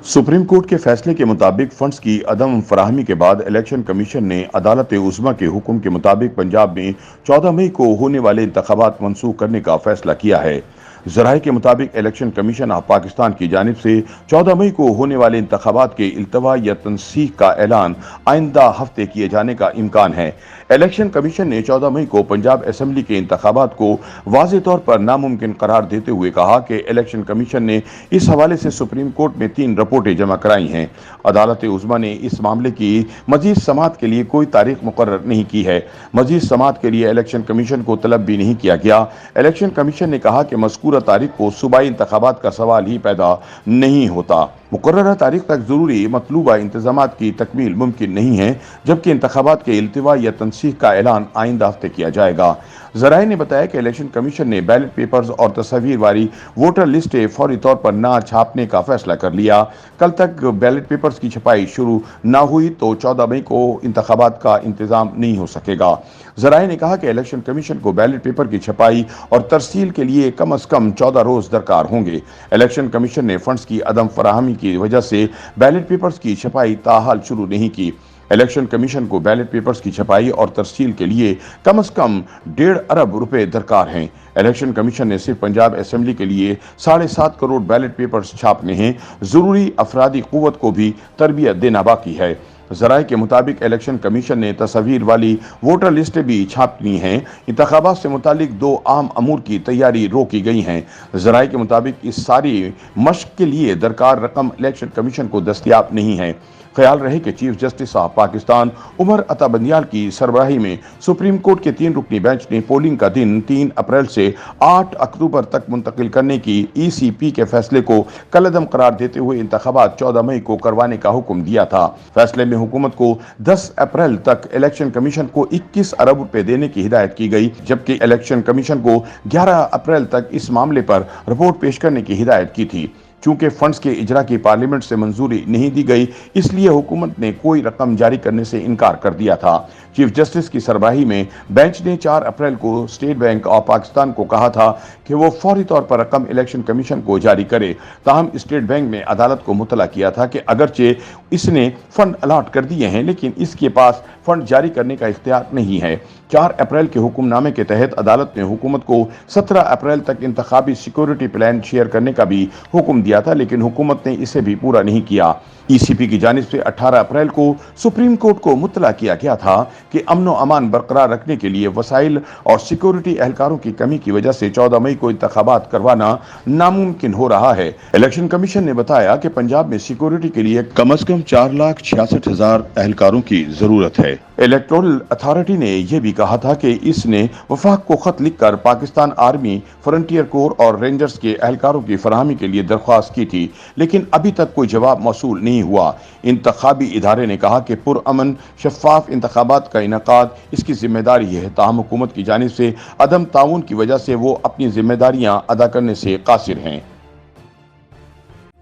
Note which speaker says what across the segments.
Speaker 1: Supreme court के फैसले के मुताबिक फंड्स की अदम फराहमी के बाद इलेक्शन कमीशन ने अदालत उज़्मा के हुक्म के मुताबिक पंजाब में 14 मई को होने वाले इंतखाबात मनसूख करने का फैसला किया है। ज़राए के मुताबिक इलेक्शन कमीशन ऑफ पाकिस्तान की जानिब से 14 मई को होने वाले इंतखाबात के इल्तवा या तनसीख का ऐलान आइंदा हफ्ते किए जाने का इम्कान है। इलेक्शन कमीशन ने 14 मई को पंजाब असम्बली के इंतखाबात को वाज़े तौर पर नामुमकिन करार देते हुए कहा कि इलेक्शन कमीशन ने इस हवाले से सुप्रीम कोर्ट में 3 रिपोर्टें जमा कराई हैं। अदालत उज़्मा ने इस मामले की मजीद समाअत के लिए कोई तारीख मुकर्रर नहीं की है। मजीद समाअत के लिए इलेक्शन कमीशन को तलब भी नहीं किया गया। इलेक्शन कमीशन ने कहा कि मज़कूरा तारीख को सूबाई इंतखाबात का सवाल ही पैदा नहीं होता। मुकर्ररा तारीख तक जरूरी मतलूबा इंतजामात की तकमील मुमकिन नहीं है, जबकि इंतखाबात के इल्तिवा या तनसीख का ऐलान आइंदा हफ्ते किया जाएगा। ज़राए ने बताया कि इलेक्शन कमीशन ने बैलेट पेपर्स और तस्वीर वाली वोटर लिस्टें फौरी तौर पर ना छापने का फैसला कर लिया। कल तक बैलेट पेपर्स की छपाई शुरू ना हुई तो 14 मई को इंतखाबात का इंतजाम नहीं हो सकेगा। ज़राए ने कहा कि इलेक्शन कमीशन को बैलेट पेपर की छपाई और तरसील के लिए कम अज कम 14 रोज दरकार होंगे। इलेक्शन कमीशन ने फंड्स की अदम फराहमी की वजह से बैलेट पेपर्स की छपाई ताहाल शुरू नहीं की। इलेक्शन कमीशन को बैलेट पेपर्स की छपाई और तरसील के लिए कम से कम 1.5 अरब रुपए दरकार हैं। इलेक्शन कमीशन ने सिर्फ पंजाब असेंबली के लिए 7.5 करोड़ बैलेट पेपर्स छापने हैं। जरूरी अफरादी कुव्वत को भी तरबियत देना बाकी है। ज़राए के मुताबिक इलेक्शन कमीशन ने तस्वीर वाली वोटर लिस्टें भी छापनी हैं। इंतखाबात से मुतालिक 2 आम अमूर की तैयारी रोकी गई हैं। ज़राए के मुताबिक इस सारी मशक के लिए दरकार रकम इलेक्शन कमीशन को दस्तियाब नहीं है। ख्याल रहे कि chief justice of Pakistan Umar Ata Bandial की सरबराही में सुप्रीम कोर्ट के 3 रुकनी बेंच ने पोलिंग का दिन 3 अप्रैल से 8 अक्टूबर तक मुंतकिल करने की ECP के फैसले को कलअदम करार देते हुए इंतखाबात 14 मई को करवाने का हुक्म दिया था। फैसले में हुकूमत को 10 अप्रैल तक इलेक्शन कमीशन को 21 अरब रुपए देने की हिदायत की गई, जबकि इलेक्शन कमीशन को 11 अप्रैल तक इस मामले पर रिपोर्ट पेश करने की हिदायत की थी। चूंकि फंड्स के इजरा की पार्लियामेंट से मंजूरी नहीं दी गई, इसलिए हुकूमत ने कोई रकम जारी करने से इनकार कर दिया था। चीफ जस्टिस की सरबराही में बेंच ने 4 अप्रैल को स्टेट बैंक ऑफ पाकिस्तान को कहा था कि वो फौरी तौर पर रकम इलेक्शन कमीशन को जारी करे। ताहम स्टेट बैंक ने अदालत को मुतला किया था कि अगरचे इसने फंड अलाट कर दिए हैं, लेकिन इसके पास फंड जारी करने का इख्तियार नहीं है। 4 अप्रैल के हुक्मनामे के तहत अदालत ने हुकूमत को 17 अप्रैल तक इंतखाबी सिक्योरिटी प्लान शेयर करने का भी हुक्म दिया था, लेकिन हुकूमत ने इसे भी पूरा नहीं किया। ECP की जानिब से 18 अप्रैल को सुप्रीम कोर्ट को मुतला किया गया था कि अमन व अमान बरकरार रखने के लिए वसाइल और सिक्योरिटी एहलकारों की कमी की वजह से 14 मई को इंतखाबात करवाना नामुमकिन हो रहा है। इलेक्शन कमीशन ने बताया कि पंजाब में सिक्योरिटी के लिए कम से कम 4,66,000 एहलकारों की जरूरत है। इलेक्टोरल अथॉरिटी ने यह भी कहा था कि इसने वफाक को खत लिखकर पाकिस्तान आर्मी, फ्रंटियर कोर और रेंजर्स के एहलकारों की फराहमी के लिए दरख्वास्त की थी, लेकिन अभी तक कोई जवाब मौसूल नहीं हुआ। इंतखाबी इदारे ने कहा कि पुरअमन शफाफ इंतखाबात का इनकाद इसकी जिम्मेदारी है, ताहम हुकूमत की जानिब से अदम ताउन की वजह से वो अपनी जिम्मेदारियां अदा करने से कासिर हैं।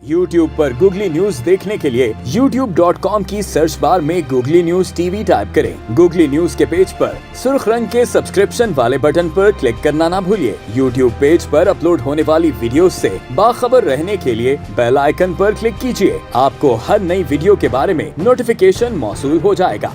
Speaker 2: YouTube पर गूगली न्यूज देखने के लिए youtube.com की सर्च बार में गूगली न्यूज TV टाइप करें। गूगली न्यूज के पेज पर सुर्ख रंग के सब्सक्रिप्शन वाले बटन पर क्लिक करना ना भूलिए। YouTube पेज पर अपलोड होने वाली वीडियोस से बाखबर रहने के लिए बेल आइकन पर क्लिक कीजिए। आपको हर नई वीडियो के बारे में नोटिफिकेशन मौसूल हो जाएगा।